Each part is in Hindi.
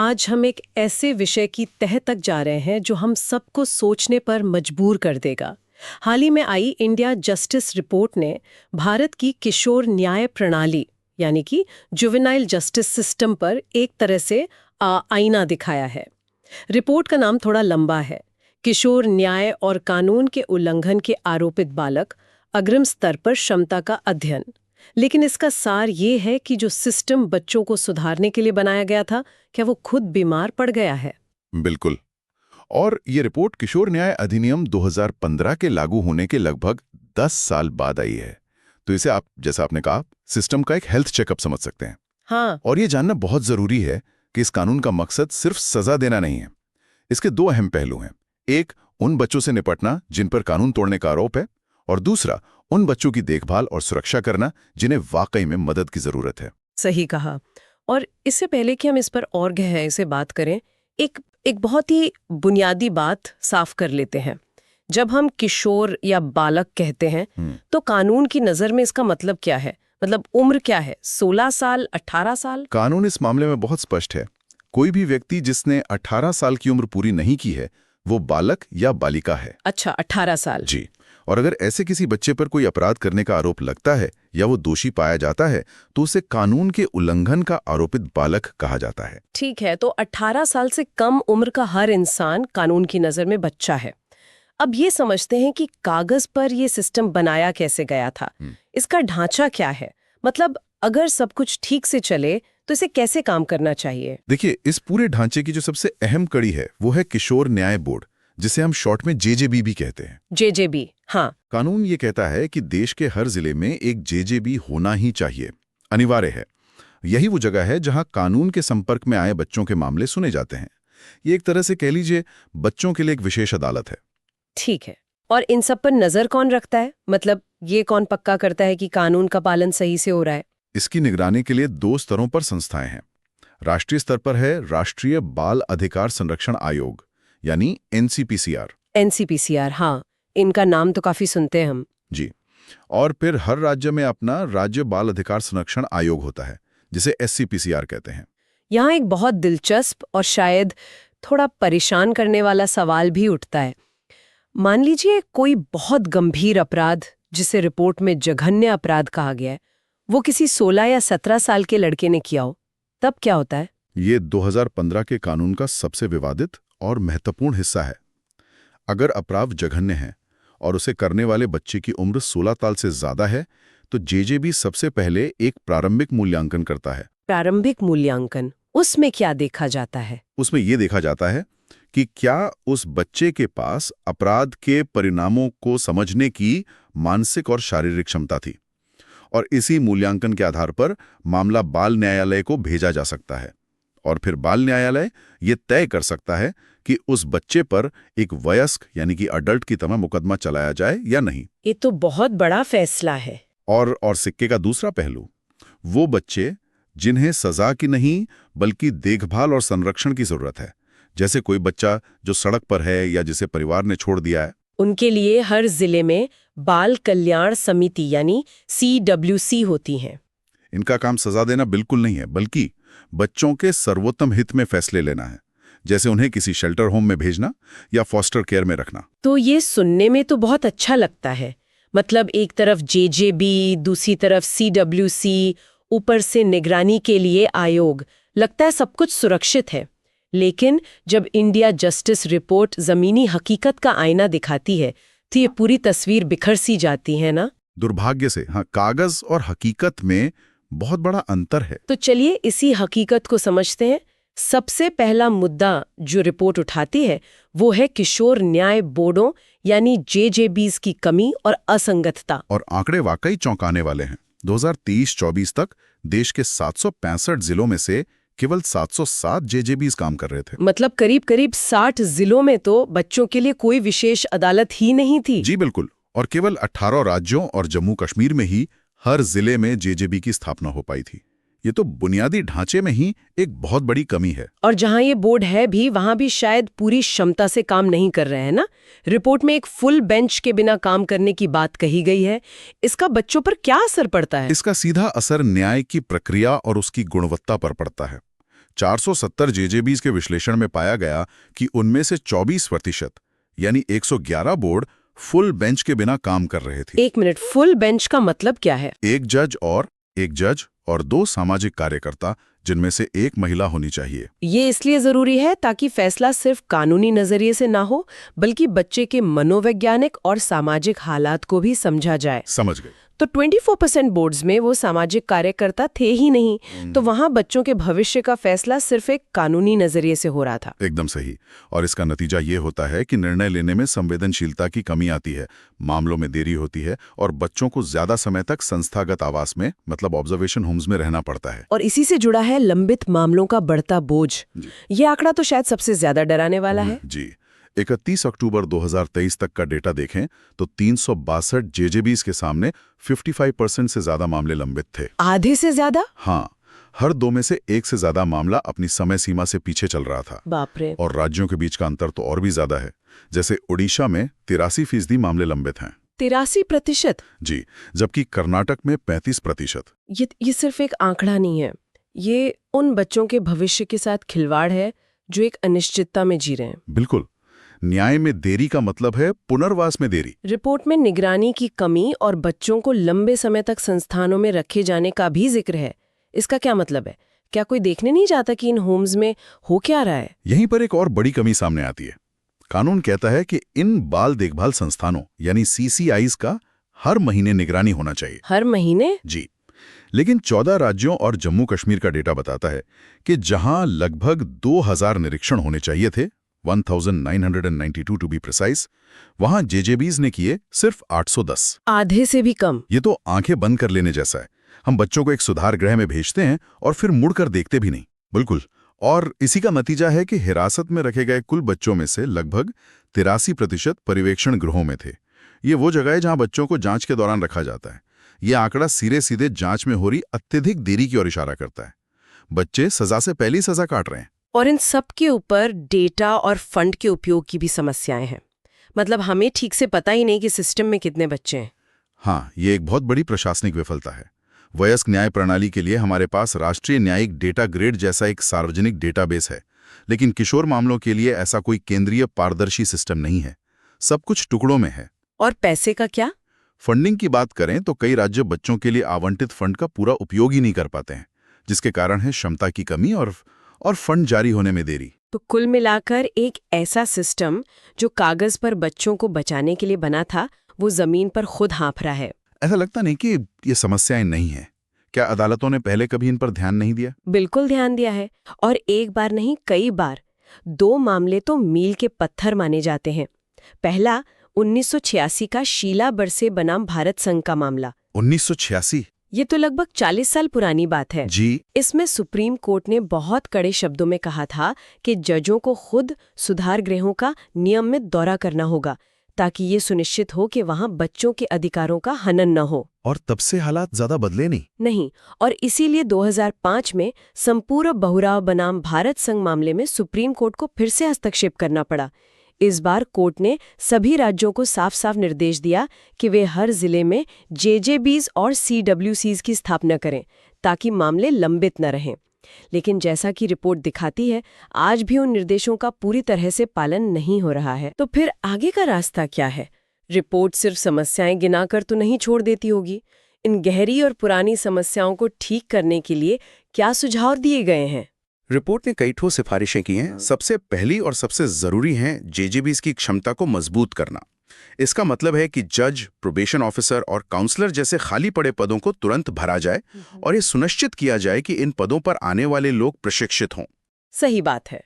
आज हम एक ऐसे विषय की तह तक जा रहे हैं जो हम सबको सोचने पर मजबूर कर देगा। हाल ही में आई इंडिया जस्टिस रिपोर्ट ने भारत की किशोर न्याय प्रणाली यानी कि जुवेनाइल जस्टिस सिस्टम पर एक तरह से आईना दिखाया है। रिपोर्ट का नाम थोड़ा लंबा है, किशोर न्याय और कानून के उल्लंघन के आरोपित बालक, अग्रिम स्तर पर क्षमता का अध्ययन। लेकिन इसका सार ये है कि जो सिस्टम बच्चों को सुधारने के लिए बनाया गया था, क्या वो खुद बीमार पड़ गया है? बिल्कुल। और ये रिपोर्ट किशोर न्याय अधिनियम 2015 के लागू होने के लगभग 10 साल बाद आई है। तो इसे आप, जैसा आपने कहा, सिस्टम का एक हेल्थ चेकअप समझ सकते हैं। हाँ। और ये जानना बहुत जरूरी है कि इस कानून का मकसद सिर्फ सजा देना नहीं है। इसके दो अहम पहलू हैं। एक, उन बच्चों से निपटना जिन पर कानून तोड़ने का आरोप है, और दूसरा, उन बच्चों की देखभाल और सुरक्षा करना जिन्हें वाकई में मदद की जरूरत है। सही कहा। और इससे पहले कि हम इस पर और गहराई से बात करें, एक बहुत ही बुनियादी बात साफ कर लेते हैं। जब हम किशोर या बालक कहते हैं तो कानून की नजर में इसका मतलब क्या है? मतलब उम्र क्या है? 16 साल, 18 साल? कानून इस मामले में बहुत स्पष्ट है। कोई भी व्यक्ति जिसने 18 साल की उम्र पूरी नहीं की है, वो बालक या बालिका है। अच्छा, 18 साल। जी। और अगर ऐसे किसी बच्चे पर कोई अपराध करने का आरोप लगता है या वो दोषी पाया जाता है, तो उसे कानून के उल्लंघन का आरोपित बालक कहा जाता है। ठीक है, तो 18 साल से कम उम्र का हर इंसान कानून की नजर में बच्चा है। अब ये समझते हैं कि कागज पर ये सिस्टम बनाया कैसे गया था। इसका ढांचा क्या है? मतलब अगर सब कुछ ठीक से चले तो इसे कैसे काम करना चाहिए? देखिए, इस पूरे ढांचे की जो सबसे अहम कड़ी है वो है किशोर न्याय बोर्ड, जिसे हम शॉर्ट में जेजेबी भी कहते हैं। जेजेबी, हाँ। कानून ये कहता है कि देश के हर जिले में एक जेजेबी होना ही चाहिए, अनिवार्य है। यही वो जगह है जहां कानून के संपर्क में आए बच्चों के मामले सुने जाते हैं। ये एक तरह से कह लीजिए बच्चों के लिए एक विशेष अदालत है। ठीक है। और इन सब पर नजर कौन रखता है? मतलब ये कौन पक्का करता है कि कानून का पालन सही से हो रहा है? इसकी निगरानी के लिए 2 स्तरों पर संस्थाएं हैं। राष्ट्रीय स्तर पर है राष्ट्रीय बाल अधिकार संरक्षण आयोग, यानी एनसीपीसीआर। एनसीपीसीआर, हाँ, इनका नाम तो काफी सुनते हैं हम। जी। और फिर हर राज्य में अपना राज्य बाल अधिकार संरक्षण आयोग होता है, जिसे एससीपीसीआर कहते हैं। यहाँ एक बहुत दिलचस्प और शायद थोड़ा परेशान करने वाला सवाल भी उठता है। मान लीजिए कोई बहुत गंभीर अपराध, जिसे रिपोर्ट में जघन्य अपराध कहा गया है, वो किसी 16 या 17 साल के लड़के ने किया हो, तब क्या होता है? ये 2015 के कानून का सबसे विवादित और महत्वपूर्ण हिस्सा है। अगर अपराध जघन्य है और उसे करने वाले बच्चे की उम्र 16 साल से ज्यादा है, तो जेजेबी सबसे पहले एक प्रारंभिक मूल्यांकन करता है। प्रारंभिक मूल्यांकन, उसमें क्या देखा जाता है? उसमें यह देखा जाता है कि क्या उस बच्चे के पास अपराध के परिणामों को समझने की मानसिक और शारीरिक क्षमता थी। और इसी मूल्यांकन के आधार पर मामला बाल न्यायालय को भेजा जा सकता है। और फिर बाल न्यायालय ये तय कर सकता है कि उस बच्चे पर एक वयस्क यानी कि अडल्ट की तरह मुकदमा चलाया जाए या नहीं। ये तो बहुत बड़ा फैसला है। और सिक्के का दूसरा पहलू, वो बच्चे जिन्हें सजा की नहीं बल्कि देखभाल और संरक्षण की जरूरत है, जैसे कोई बच्चा जो सड़क पर है या जिसे परिवार ने छोड़ दिया है, उनके लिए हर जिले में बाल कल्याण समिति यानी CWC होती हैं। इनका काम सजा देना बिल्कुल नहीं है, बल्कि बच्चों के सर्वोत्तम हित में फैसले लेना है, जैसे उन्हें किसी शेल्टर होम में भेजना या फॉस्टर केयर में रखना। तो ये सुनने में तो बहुत अच्छा लगता है। मतलब एक तरफ जेजेबी, दूसरी तरफ CWC, ऊपर से निगरानी के लिए आयोग। लगता है सब कुछ सुरक्षित है। लेकिन जब इंडिया जस्टिस रिपोर्ट जमीनी हकीकत का आईना दिखाती है, तो ये पूरी तस्वीर बिखर सी जाती है ना? दुर्भाग्य से हाँ, कागज और हकीकत में बहुत बड़ा अंतर है। तो चलिए इसी हकीकत को समझते हैं। सबसे पहला मुद्दा जो रिपोर्ट उठाती है वो है किशोर न्याय बोर्डों यानी जेजेबीज की कमी और असंगतता। और आंकड़े वाकई चौंकाने वाले हैं। 2023-24 तक देश के 765 जिलों में से केवल 707 जेजेबीज काम कर रहे थे। मतलब करीब करीब 60 जिलों में तो बच्चों के लिए कोई विशेष अदालत ही नहीं थी। जी बिल्कुल। और केवल 18 राज्यों और जम्मू कश्मीर में ही हर जिले में जेजेबी की स्थापना हो पाई थी। ये तो बुनियादी ढांचे में ही एक बहुत बड़ी कमी है। और जहां ये बोर्ड है भी, वहां भी शायद पूरी क्षमता से काम नहीं कर रहे हैं ना? रिपोर्ट में एक फुल बेंच के बिना काम करने की बात कही गई है। इसका बच्चों पर क्या असर पड़ता है? इसका सीधा असर न्याय की प्रक्रिया और उसकी गुणवत्ता पर पड़ता है। 470 जेजेबीज के विश्लेषण में पाया गया कि उनमें से 24% यानी 111 बोर्ड फुल बेंच के बिना काम कर रहे थे। एक मिनट, फुल बेंच का मतलब क्या है? एक जज और 2 सामाजिक कार्यकर्ता, जिनमें से एक महिला होनी चाहिए। ये इसलिए जरूरी है ताकि फैसला सिर्फ कानूनी नजरिए से ना हो, बल्कि बच्चे के मनोवैज्ञानिक और सामाजिक हालात को भी समझा जाए। समझ गए। तो 24% बोर्ड्स में वो सामाजिक कार्यकर्ता थे ही नहीं, तो वहां बच्चों के भविष्य का फैसला सिर्फ एक कानूनी नजरिए से हो रहा था। एकदम सही। और इसका नतीजा ये होता है कि निर्णय लेने में संवेदनशीलता की कमी आती है, मामलों में देरी होती है और बच्चों को ज्यादा समय तक संस्थागत आवास में, मतलब ऑब्जर्वेशन होम्स में रहना पड़ता है। और इसी से जुड़ा है लंबित मामलों का बढ़ता बोझ। ये आंकड़ा तो शायद सबसे ज्यादा डराने वाला है। जी। 31 अक्टूबर 2023 तक का डेटा देखें तो 362 जेजेबीज के सामने 55% से ज्यादा मामले लंबित थे। आधे से ज्यादा? हाँ, हर 2 में से 1 से ज्यादा मामला अपनी समय सीमा से पीछे चल रहा था। बाप रे। और राज्यों के बीच का अंतर तो और भी ज्यादा है। जैसे ओडिशा में 83% मामले लंबित हैं। 83%? जी, जबकि कर्नाटक में 35%। ये सिर्फ एक आंकड़ा नहीं है, ये उन बच्चों के भविष्य के साथ खिलवाड़ है जो एक अनिश्चितता में जी रहे हैं। बिल्कुल। न्याय में देरी का मतलब है पुनर्वास में देरी। रिपोर्ट में निगरानी की कमी और बच्चों को लंबे समय तक संस्थानों में रखे जाने का भी जिक्र है। इसका क्या मतलब है? क्या कोई देखने नहीं जाता कि इन होम्स में हो क्या रहा है? यहीं पर एक और बड़ी कमी सामने आती है। कानून कहता है कि इन बाल देखभाल संस्थानों यानी CCIs का हर महीने निगरानी होना चाहिए। हर महीने? जी। लेकिन 14 राज्यों और जम्मू कश्मीर का डेटा बताता है कि जहां लगभग 2000 निरीक्षण होने चाहिए थे, 1992 टू बी प्रिसाइज, वहां जेजेबीज ने किए सिर्फ 810। आधे से भी कम। ये तो आंखें बंद कर लेने जैसा है। हम बच्चों को एक सुधार गृह में भेजते हैं और फिर मुड़कर देखते भी नहीं। बिल्कुल। और इसी का नतीजा है कि हिरासत में रखे गए कुल बच्चों में से लगभग 83% पर्यवेक्षण गृहों में थे। ये वो जगह है जहां बच्चों को जांच के दौरान रखा जाता है। ये आंकड़ा सीधे जांच में हो रही अत्यधिक देरी की ओर इशारा करता है। बच्चे सजा से पहले सजा काट रहे हैं। और इन सब के ऊपर डेटा और फंड के उपयोग की भी समस्याएं हैं। मतलब हमें ठीक से पता ही नहीं कि सिस्टम में कितने बच्चे हैं। हाँ, ये एक बहुत बड़ी प्रशासनिक विफलता है। वयस्क न्याय प्रणाली के लिए हमारे पास राष्ट्रीय न्यायिक डेटा ग्रिड जैसा एक सार्वजनिक डेटाबेस है, लेकिन किशोर मामलों के लिए ऐसा कोई केंद्रीय पारदर्शी सिस्टम नहीं है। सब कुछ टुकड़ों में है। और पैसे का क्या? फंडिंग की बात करें तो कई राज्य बच्चों के लिए आवंटित फंड का पूरा उपयोग ही नहीं कर पाते हैं, जिसके कारण है क्षमता की कमी और फंड जारी होने में देरी। तो कुल मिलाकर एक ऐसा सिस्टम जो कागज पर बच्चों को बचाने के लिए बना था, वो जमीन पर खुद हाँफ रहा है। ऐसा लगता नहीं कि ये समस्याएं नहीं हैं। क्या अदालतों ने पहले कभी इन पर ध्यान नहीं दिया? बिल्कुल ध्यान दिया है, और एक बार नहीं कई बार। 2 मामले तो मील के पत्थर माने जाते हैं। पहला 1986 का शीला बरसे बनाम भारत संघ का मामला। 1986? ये तो लगभग 40 साल पुरानी बात है। जी। इसमें सुप्रीम कोर्ट ने बहुत कड़े शब्दों में कहा था कि जजों को खुद सुधार गृहों का नियमित दौरा करना होगा, ताकि ये सुनिश्चित हो कि वहां बच्चों के अधिकारों का हनन न हो। और तब से हालात ज्यादा बदले नहीं। और इसीलिए 2005 में संपूर्ण बहुराव बनाम भारत संघ मामले में सुप्रीम कोर्ट को फिर से हस्तक्षेप करना पड़ा। इस बार कोर्ट ने सभी राज्यों को साफ साफ निर्देश दिया कि वे हर जिले में जेजेबीज और CWCs की स्थापना करें, ताकि मामले लंबित न रहें। लेकिन जैसा कि रिपोर्ट दिखाती है, आज भी उन निर्देशों का पूरी तरह से पालन नहीं हो रहा है। तो फिर आगे का रास्ता क्या है? रिपोर्ट सिर्फ समस्याएं गिनाकर तो नहीं छोड़ देती होगी। इन गहरी और पुरानी समस्याओं को ठीक करने के लिए क्या सुझाव दिए गए हैं? रिपोर्ट ने कई ठोस सिफारिशें की हैं। सबसे पहली और सबसे जरूरी है जेजेबीज की क्षमता को मजबूत करना। इसका मतलब है कि जज, प्रोबेशन ऑफिसर और काउंसलर जैसे खाली पड़े पदों को तुरंत भरा जाए और ये सुनिश्चित किया जाए कि इन पदों पर आने वाले लोग प्रशिक्षित हों। सही बात है।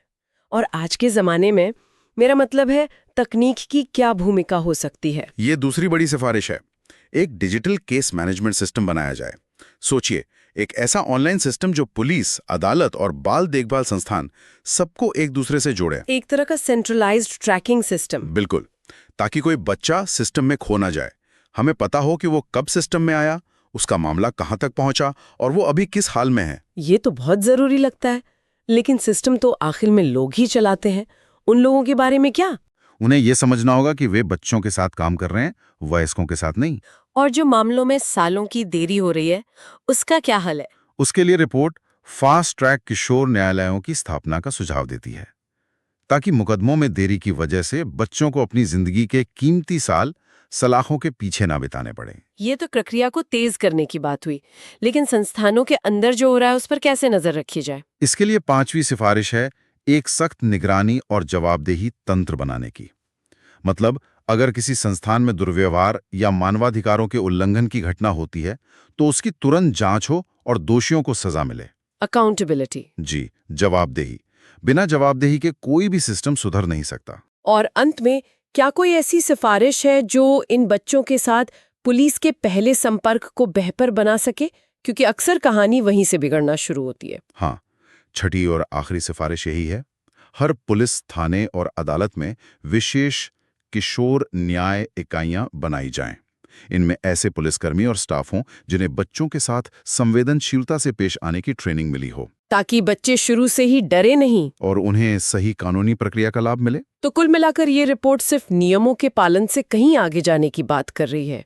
और आज के जमाने में मेरा मतलब है, तकनीक की क्या भूमिका हो सकती है? ये दूसरी बड़ी सिफारिश है। एक डिजिटल केस मैनेजमेंट सिस्टम बनाया जाए। सोचिए, एक ऐसा ऑनलाइन सिस्टम जो पुलिस, अदालत और बाल देखभाल संस्थान सबको एक दूसरे से जोड़े। एक तरह का सेंट्रलाइज्ड ट्रैकिंग सिस्टम। बिल्कुल, ताकि कोई बच्चा सिस्टम में खो ना जाए। हमें पता हो कि वो कब सिस्टम में आया, उसका मामला कहां तक पहुंचा और वो अभी किस हाल में है। ये तो बहुत जरूरी लगता है। लेकिन सिस्टम तो आखिर में लोग ही चलाते हैं। उन लोगों के बारे में क्या? उन्हें यह समझना होगा कि वे बच्चों के साथ काम कर रहे हैं, वयस्कों के साथ नहीं। और जो मामलों में सालों की देरी हो रही है, उसका क्या हल है? उसके लिए रिपोर्ट फास्ट ट्रैक किशोर न्यायालयों की स्थापना का सुझाव देती है, ताकि मुकदमों में देरी की वजह से बच्चों को अपनी जिंदगी के कीमती साल सलाखों के पीछे ना बिताने पड़े। ये तो प्रक्रिया को तेज करने की बात हुई, लेकिन संस्थानों के अंदर जो हो रहा है उस पर कैसे नजर रखी जाए? इसके लिए 5वीं सिफारिश है एक सख्त निगरानी और जवाबदेही तंत्र बनाने की। मतलब अगर किसी संस्थान में दुर्व्यवहार या मानवाधिकारों के उल्लंघन की घटना होती है तो उसकी तुरंत जांच हो और दोषियों को सजा मिले। अकाउंटेबिलिटी। जी, जवाबदेही। बिना जवाबदेही के कोई भी सिस्टम सुधर नहीं सकता। और अंत में, क्या कोई ऐसी सिफारिश है जो इन बच्चों के साथ पुलिस के पहले संपर्क को बेहतर बना सके? क्योंकि अक्सर कहानी वहीं से बिगड़ना शुरू होती है। हाँ, छठी और आखिरी सिफारिश यही है। हर पुलिस थाने और अदालत में विशेष किशोर न्याय इकाइयां बनाई जाएं। इनमें ऐसे पुलिसकर्मी और स्टाफ हों जिन्हें बच्चों के साथ संवेदनशीलता से पेश आने की ट्रेनिंग मिली हो, ताकि बच्चे शुरू से ही डरे नहीं और उन्हें सही कानूनी प्रक्रिया का लाभ मिले। तो कुल मिलाकर ये रिपोर्ट सिर्फ नियमों के पालन से कहीं आगे जाने की बात कर रही है।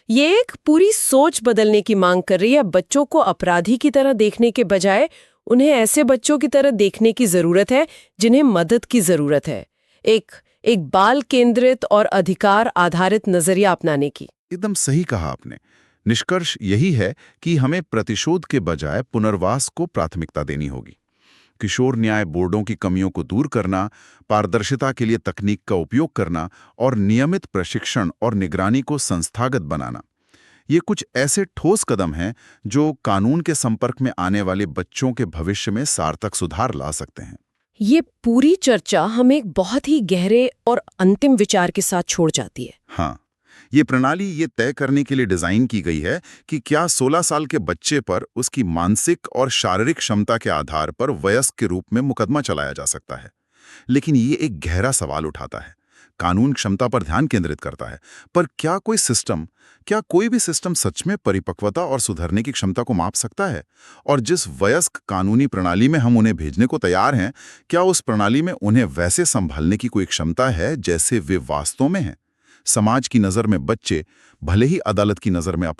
ये एक पूरी सोच बदलने की मांग कर रही है। बच्चों को अपराधी की तरह देखने के बजाय उन्हें ऐसे बच्चों की तरह देखने की जरूरत है जिन्हें मदद की जरूरत है। एक बाल केंद्रित और अधिकार आधारित नजरिया अपनाने की। एकदम सही कहा आपने। निष्कर्ष यही है कि हमें प्रतिशोध के बजाय पुनर्वास को प्राथमिकता देनी होगी। किशोर न्याय बोर्डों की कमियों को दूर करना, पारदर्शिता के लिए तकनीक का उपयोग करना और नियमित प्रशिक्षण और निगरानी को संस्थागत बनाना, ये कुछ ऐसे ठोस कदम हैं जो कानून के संपर्क में आने वाले बच्चों के भविष्य में सार्थक सुधार ला सकते हैं। ये पूरी चर्चा हमें एक बहुत ही गहरे और अंतिम विचार के साथ छोड़ जाती है। हाँ, ये प्रणाली ये तय करने के लिए डिजाइन की गई है कि क्या 16 साल के बच्चे पर उसकी मानसिक और शारीरिक क्षमता के आधार पर वयस्क के रूप में मुकदमा चलाया जा सकता है। लेकिन ये एक गहरा सवाल उठाता है। कानून क्षमता पर ध्यान केंद्रित करता है, पर क्या कोई भी सिस्टम सच में परिपक्वता और सुधरने की क्षमता को माप सकता है? और जिस वयस्क कानूनी प्रणाली में हम उन्हें भेजने को तैयार हैं, क्या उस प्रणाली में उन्हें वैसे संभालने की कोई क्षमता है जैसे वे वास्तव में हैं? समाज की नज़र में बच्चे, भले ही अदालत की नज़र में अपराधी